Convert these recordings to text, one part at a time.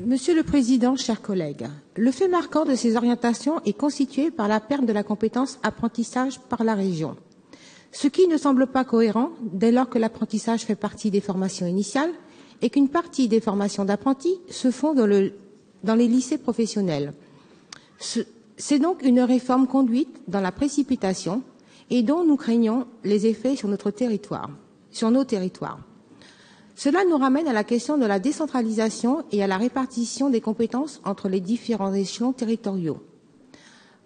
Monsieur le Président, chers collègues, le fait marquant de ces orientations est constitué par la perte de la compétence apprentissage par la région, ce qui ne semble pas cohérent dès lors que l'apprentissage fait partie des formations initiales et qu'une partie des formations d'apprentis se font dans les lycées professionnels. C'est donc une réforme conduite dans la précipitation et dont nous craignons les effets sur nos territoires. Cela nous ramène à la question de la décentralisation et à la répartition des compétences entre les différents échelons territoriaux.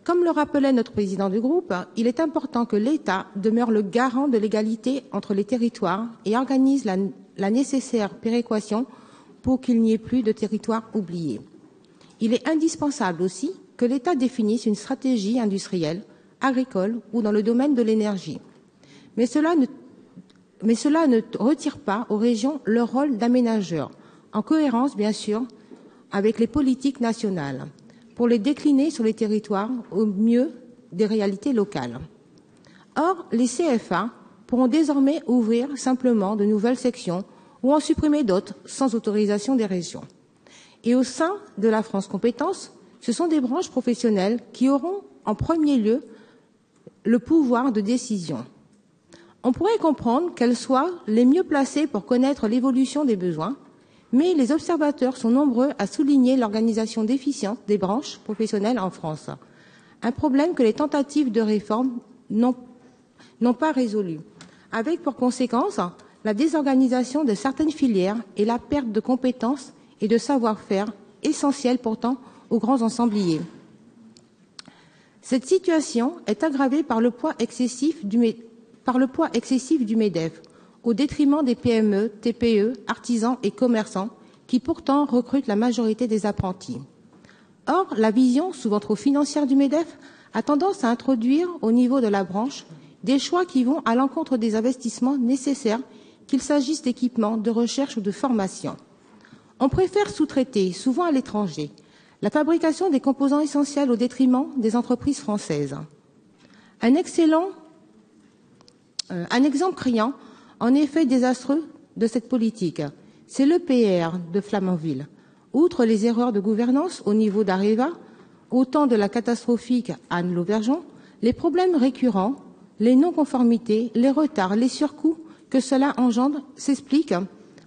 Comme le rappelait notre président du groupe, il est important que l'État demeure le garant de l'égalité entre les territoires et organise la nécessaire péréquation pour qu'il n'y ait plus de territoires oubliés. Il est indispensable aussi que l'État définisse une stratégie industrielle, agricole ou dans le domaine de l'énergie. Mais cela ne retire pas aux régions leur rôle d'aménageurs, en cohérence bien sûr avec les politiques nationales, pour les décliner sur les territoires au mieux des réalités locales. Or, les CFA pourront désormais ouvrir simplement de nouvelles sections ou en supprimer d'autres sans autorisation des régions. Et au sein de la France Compétences, ce sont des branches professionnelles qui auront en premier lieu le pouvoir de décision. On pourrait comprendre qu'elles soient les mieux placées pour connaître l'évolution des besoins, mais les observateurs sont nombreux à souligner l'organisation déficiente des branches professionnelles en France, un problème que les tentatives de réforme n'ont pas résolu, avec pour conséquence la désorganisation de certaines filières et la perte de compétences et de savoir-faire essentiels pourtant aux grands ensembliers. Cette situation est aggravée par le poids excessif du MEDEF, au détriment des PME, TPE, artisans et commerçants, qui pourtant recrutent la majorité des apprentis. Or, la vision, souvent trop financière du MEDEF, a tendance à introduire au niveau de la branche des choix qui vont à l'encontre des investissements nécessaires, qu'il s'agisse d'équipements, de recherche ou de formation. On préfère sous-traiter, souvent à l'étranger, la fabrication des composants essentiels au détriment des entreprises françaises. Un exemple criant, en effet désastreux, de cette politique, c'est l'EPR de Flamanville. Outre les erreurs de gouvernance au niveau d'Areva, au temps de la catastrophique Anne Lauvergeon, les problèmes récurrents, les non-conformités, les retards, les surcoûts que cela engendre s'expliquent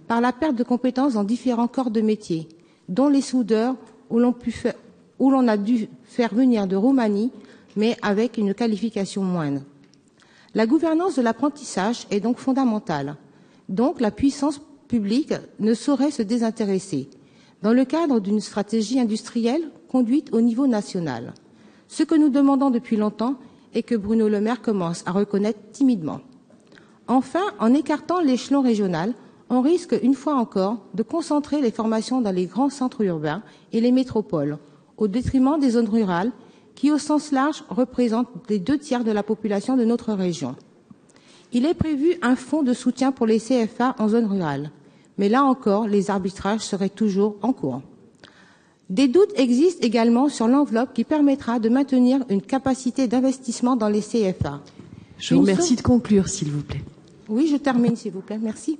par la perte de compétences dans différents corps de métier, dont les soudeurs où l'on a dû faire venir de Roumanie, mais avec une qualification moindre. La gouvernance de l'apprentissage est donc fondamentale. Donc, la puissance publique ne saurait se désintéresser, dans le cadre d'une stratégie industrielle conduite au niveau national. Ce que nous demandons depuis longtemps et que Bruno Le Maire commence à reconnaître timidement. Enfin, en écartant l'échelon régional, on risque, une fois encore, de concentrer les formations dans les grands centres urbains et les métropoles, au détriment des zones rurales, qui, au sens large, représentent les 2/3 de la population de notre région. Il est prévu un fonds de soutien pour les CFA en zone rurale, mais là encore, les arbitrages seraient toujours en cours. Des doutes existent également sur l'enveloppe qui permettra de maintenir une capacité d'investissement dans les CFA. Je vous remercie de conclure, s'il vous plaît. Oui, je termine, s'il vous plaît. Merci.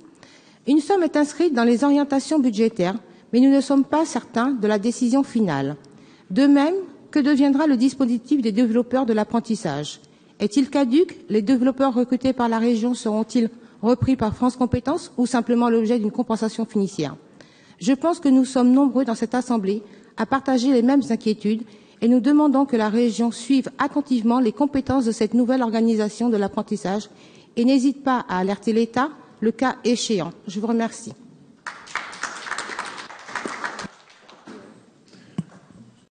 Une somme est inscrite dans les orientations budgétaires, mais nous ne sommes pas certains de la décision finale. De même, que deviendra le dispositif des développeurs de l'apprentissage? Est-il caduc? Les développeurs recrutés par la région seront-ils repris par France Compétences ou simplement l'objet d'une compensation financière? Je pense que nous sommes nombreux dans cette Assemblée à partager les mêmes inquiétudes et nous demandons que la région suive attentivement les compétences de cette nouvelle organisation de l'apprentissage et n'hésite pas à alerter l'État le cas échéant. Je vous remercie.